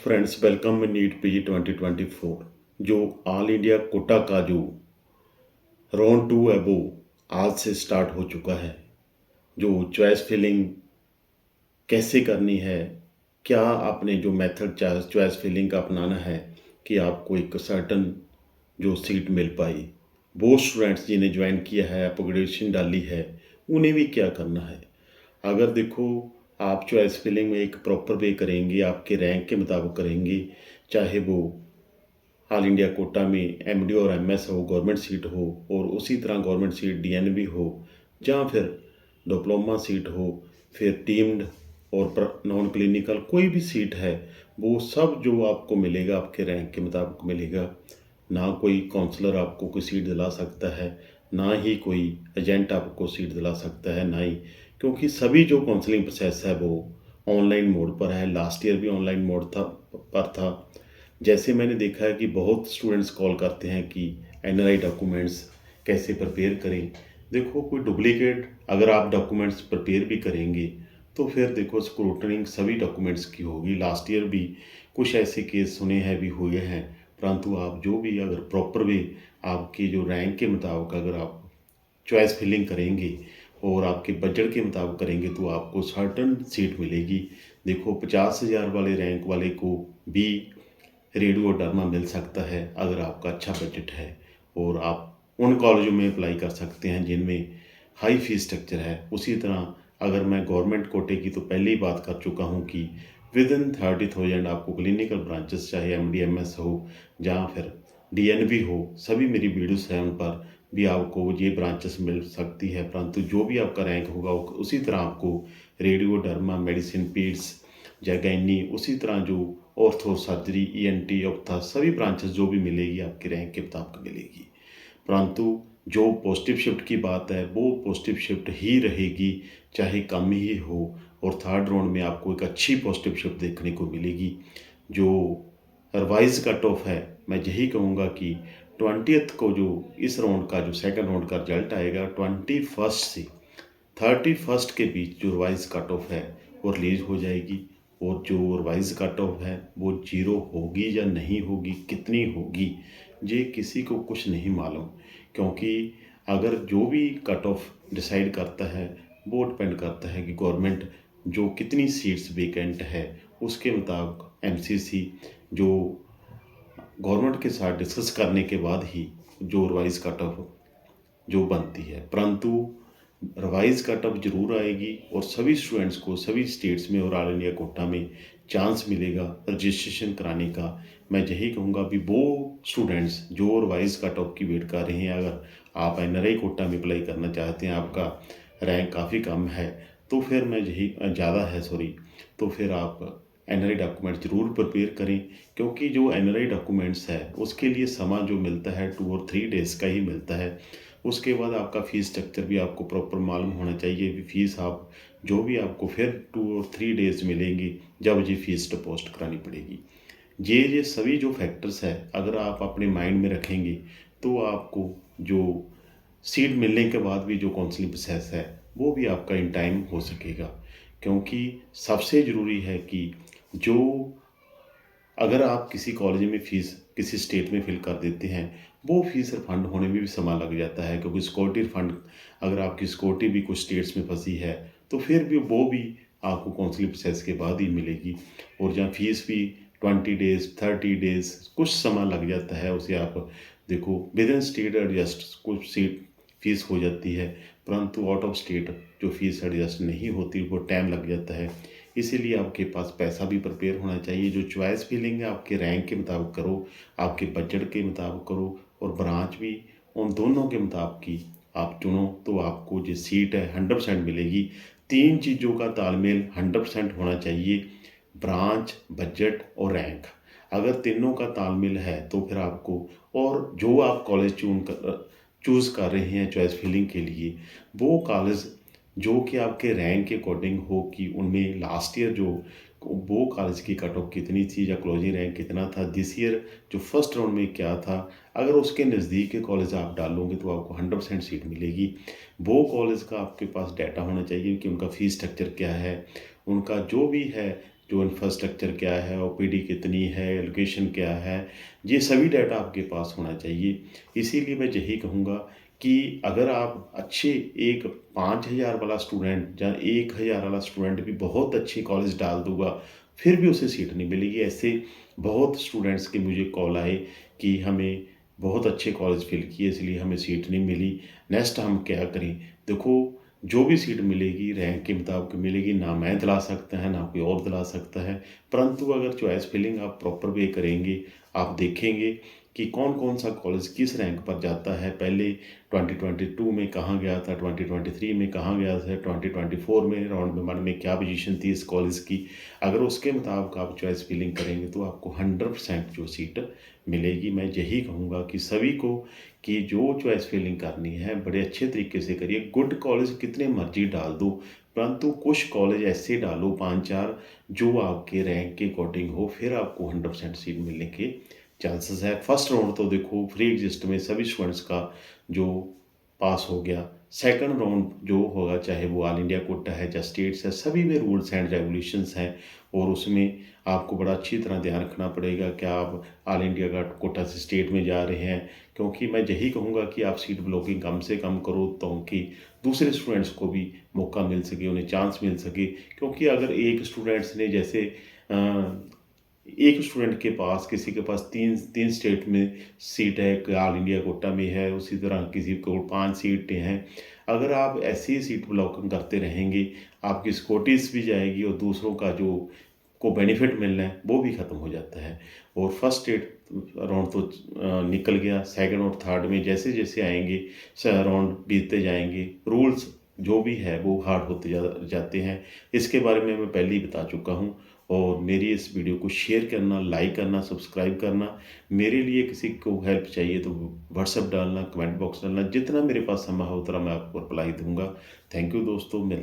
Friends, welcome NEET PG 2024। जो all India quota का जो राउंड टू है वो आज से स्टार्ट हो चुका है। जो चॉइस फिलिंग कैसे करनी है, क्या आपने जो मेथड चॉइस फिलिंग का अपनाना है कि आपको एक सर्टन जो सीट मिल पाई। वो स्टूडेंट्स जिन्हें ज्वाइन किया है, अपग्रेडेशन डाली है, उन्हें भी क्या करना है। अगर देखो, आप चॉइस फिलिंग में एक प्रॉपर वे करेंगे, आपके रैंक के मुताबिक करेंगे, चाहे वो ऑल इंडिया कोटा में एमडी और एमएस हो, गवर्नमेंट सीट हो, और उसी तरह गवर्नमेंट सीट डीएनबी हो, या फिर डिप्लोमा सीट हो, फिर टीम्ड और नॉन क्लिनिकल कोई भी सीट है, वो सब जो आपको मिलेगा आपके रैंक के मुताबिक मिलेगा। ना कोई काउंसलर आपको कोई सीट दिला सकता है, ना ही कोई एजेंट आपको सीट दिला सकता है, ना ही, क्योंकि सभी जो काउंसलिंग प्रोसेस है वो ऑनलाइन मोड पर है। लास्ट ईयर भी ऑनलाइन मोड था। जैसे मैंने देखा है कि बहुत स्टूडेंट्स कॉल करते हैं कि एनआरआई डॉक्यूमेंट्स कैसे प्रिपेयर करें। देखो, कोई डुप्लीकेट अगर आप डॉक्यूमेंट्स प्रिपेयर भी करेंगे तो फिर देखो स्क्रूटनिंग सभी डॉक्यूमेंट्स की होगी। लास्ट ईयर भी कुछ ऐसे केस सुने हैं भी हुए हैं, परंतु आप जो भी अगर प्रॉपर वे आपके जो रैंक के मुताबिक अगर आप चॉइस फिलिंग करेंगे और आपके बजट के मुताबिक करेंगे तो आपको सर्टन सीट मिलेगी। देखो, 50,000 वाले रैंक वाले को भी रेडियो डर्मा मिल सकता है अगर आपका अच्छा बजट है, और आप उन कॉलेजों में अप्लाई कर सकते हैं जिनमें हाई फीस स्ट्रक्चर है। उसी तरह अगर मैं गवर्नमेंट कोटे की तो पहले ही बात कर चुका हूँ कि विद इन 30,000 आपको क्लिनिकल ब्रांचेस, चाहे एमडीएमएस हो या फिर डीएनबी हो, सभी मेरी वीडियोस हैं, उन पर भी आपको ये ब्रांचेस मिल सकती है। परंतु जो भी आपका रैंक होगा उसी तरह आपको रेडियो डर्मा, मेडिसिन, पीड्स या गैनी, उसी तरह जो ऑर्थो, सर्जरी, ईएनटी, ऑप्था, सभी ब्रांचेस जो भी मिलेगी आपके रैंक के मुताबिक मिलेगी। परंतु जो पॉजिटिव शिफ्ट की बात है वो पॉजिटिव शिफ्ट ही रहेगी, चाहे कम ही हो। और थर्ड राउंड में आपको एक अच्छी पॉजिटिव शिफ्ट देखने को मिलेगी। जो रिवाइज कट ऑफ है, मैं यही कहूँगा कि 20th को जो इस राउंड का जो सेकंड राउंड का रिजल्ट आएगा, 21st से 31st के बीच जो रिवाइज कट ऑफ है वो रिलीज हो जाएगी। और जो रिवाइज कट ऑफ है वो 0 होगी या नहीं होगी, कितनी होगी, ये किसी को कुछ नहीं मालूम। क्योंकि अगर जो भी कट ऑफ डिसाइड करता है वो डिपेंड करता है कि गवर्नमेंट जो कितनी सीट्स वेकेंट है उसके मुताबिक एमसीसी जो गवर्नमेंट के साथ डिस्कस करने के बाद ही जो रिवाइज कट ऑफ जो बनती है। परंतु रिवाइज कट ऑफ जरूर आएगी और सभी स्टूडेंट्स को सभी स्टेट्स में और ऑल इंडिया कोटा में चांस मिलेगा रजिस्ट्रेशन कराने का। मैं यही कहूँगा भी वो स्टूडेंट्स जो रिवाइज कट ऑफ की वेट कर रहे हैं, अगर आप एनआरआई कोटा में अप्लाई करना चाहते हैं, आपका रैंक काफ़ी कम है तो फिर मैं यही ज़्यादा है सॉरी, तो फिर आप एनआरआई डॉक्यूमेंट ज़रूर प्रिपेयर करें। क्योंकि जो एनआरआई डॉक्यूमेंट्स है उसके लिए समय जो मिलता है 2 और 3 डेज़ का ही मिलता है। उसके बाद आपका फ़ीस स्ट्रक्चर भी आपको प्रॉपर मालूम होना चाहिए कि फ़ीस आप जो भी आपको फिर 2 और 3 डेज़ मिलेंगी जब ये फ़ीस डिपॉजिट करानी पड़ेगी। ये सभी जो फैक्टर्स है अगर आप अपने माइंड में रखेंगे तो आपको जो सीट मिलने के बाद भी जो काउंसलिंग प्रोसेस है वो भी आपका इन टाइम हो सकेगा। क्योंकि सबसे ज़रूरी है कि जो अगर आप किसी कॉलेज में फ़ीस किसी स्टेट में फिल कर देते हैं, वो फ़ीस रिफंड होने में भी समय लग जाता है। क्योंकि सिक्योरिटी रिफंड, अगर आपकी सिक्योरिटी भी कुछ स्टेट्स में फंसी है तो फिर भी वो भी आपको काउंसलिंग प्रोसेस के बाद ही मिलेगी। और जहाँ फ़ीस भी 20 डेज़ 30 डेज़ कुछ समय लग जाता है, उसे आप देखो विद इन स्टेट एडजस्ट कुछ सीट फ़ीस हो जाती है, परंतु आउट ऑफ स्टेट जो फ़ीस एडजस्ट नहीं होती वो टाइम लग जाता है। इसीलिए आपके पास पैसा भी प्रिपेयर होना चाहिए। जो चॉइस फिलिंग है आपके रैंक के मुताबिक करो, आपके बजट के मुताबिक करो, और ब्रांच भी उन दोनों के मुताबिक की आप चुनो तो आपको जो सीट है 100% मिलेगी। 3 चीज़ों का तालमेल 100% होना चाहिए, ब्रांच, बजट और रैंक। अगर तीनों का तालमेल है तो फिर आपको, और जो आप कॉलेज चूज़ कर रहे हैं चॉइस फिलिंग के लिए, वो कॉलेज जो कि आपके रैंक के अकॉर्डिंग हो कि उनमें लास्ट ईयर जो वो कॉलेज की कट ऑफ कितनी थी या क्लोजिंग रैंक कितना था, दिस ईयर जो फर्स्ट राउंड में क्या था, अगर उसके नज़दीक के कॉलेज आप डालोगे तो आपको 100% सीट मिलेगी। वो कॉलेज का आपके पास डाटा होना चाहिए कि उनका फ़ीस स्ट्रक्चर क्या है, उनका जो भी है जो इंफ्रास्ट्रक्चर क्या है, ओपीडी कितनी है, लोकेशन क्या है, ये सभी डाटा आपके पास होना चाहिए। इसीलिए मैं यही कहूँगा कि अगर आप अच्छे एक 5,000 वाला स्टूडेंट या 1,000 वाला स्टूडेंट भी बहुत अच्छी कॉलेज डाल दूँगा, फिर भी उसे सीट नहीं मिलेगी। ऐसे बहुत स्टूडेंट्स के मुझे कॉल आए कि हमें बहुत अच्छे कॉलेज फ़िल किए इसलिए हमें सीट नहीं मिली, नेक्स्ट हम क्या करें? देखो, जो भी सीट मिलेगी रैंक के मुताबिक मिलेगी, ना मैं दिला सकता है, ना कोई और दिला सकता है। परंतु अगर चॉइस फिलिंग आप प्रॉपर वे करेंगे, आप देखेंगे कि कौन-कौन सा कॉलेज किस रैंक पर जाता है, पहले 2022 में कहाँ गया था, 2023 में कहाँ गया था, 2024 में राउंड 1 में क्या पोजीशन थी इस कॉलेज की। अगर उसके मुताबिक आप चॉइस फिलिंग करेंगे तो आपको 100% जो सीट मिलेगी। मैं यही कहूँगा कि सभी को कि जो चॉइस फिलिंग करनी है बड़े अच्छे तरीके से करिए। गुड कॉलेज कितने मर्जी डाल दो, परंतु कुछ कॉलेज ऐसे डालो 5-4 जो आपके रैंक के अकॉर्डिंग हो, फिर आपको 100% सीट मिलने के चांसेस है। फर्स्ट राउंड तो देखो फ्री एग्जिस्ट में सभी स्टूडेंट्स का जो पास हो गया। सेकंड राउंड जो होगा चाहे वो ऑल इंडिया कोटा है या स्टेट्स है, सभी में रूल्स एंड रेगुलेशंस हैं और उसमें आपको बड़ा अच्छी तरह ध्यान रखना पड़ेगा कि आप ऑल इंडिया का कोटा से स्टेट में जा रहे हैं। क्योंकि मैं यही कहूँगा कि आप सीट ब्लॉकिंग कम से कम करो ताकि दूसरे स्टूडेंट्स को भी मौका मिल सके, उन्हें चांस मिल सके। क्योंकि अगर एक स्टूडेंट्स ने जैसे एक स्टूडेंट के पास किसी के पास 3 स्टेट में सीट है, कि ऑल इंडिया कोटा में है, उसी तरह किसी को 5 सीटें हैं। अगर आप ऐसी ही सीट ब्लॉकिंग करते रहेंगे, आपकी सिक्योरिटीज़ भी जाएगी और दूसरों का जो को बेनिफिट मिलना है वो भी ख़त्म हो जाता है। और फर्स्ट स्टेट राउंड तो निकल गया, सेकंड और थर्ड में जैसे-जैसे आएँगे राउंड बीतते जाएँगे, रूल्स जो भी है वो हार्ड होते जाते हैं। इसके बारे में मैं पहले ही बता चुका हूँ और मेरी इस वीडियो को शेयर करना, लाइक करना, सब्सक्राइब करना। मेरे लिए किसी को हेल्प चाहिए तो व्हाट्सएप डालना, कमेंट बॉक्स डालना, जितना मेरे पास समय हो उतना मैं आपको रिप्लाई दूँगा। थैंक यू दोस्तों, मिल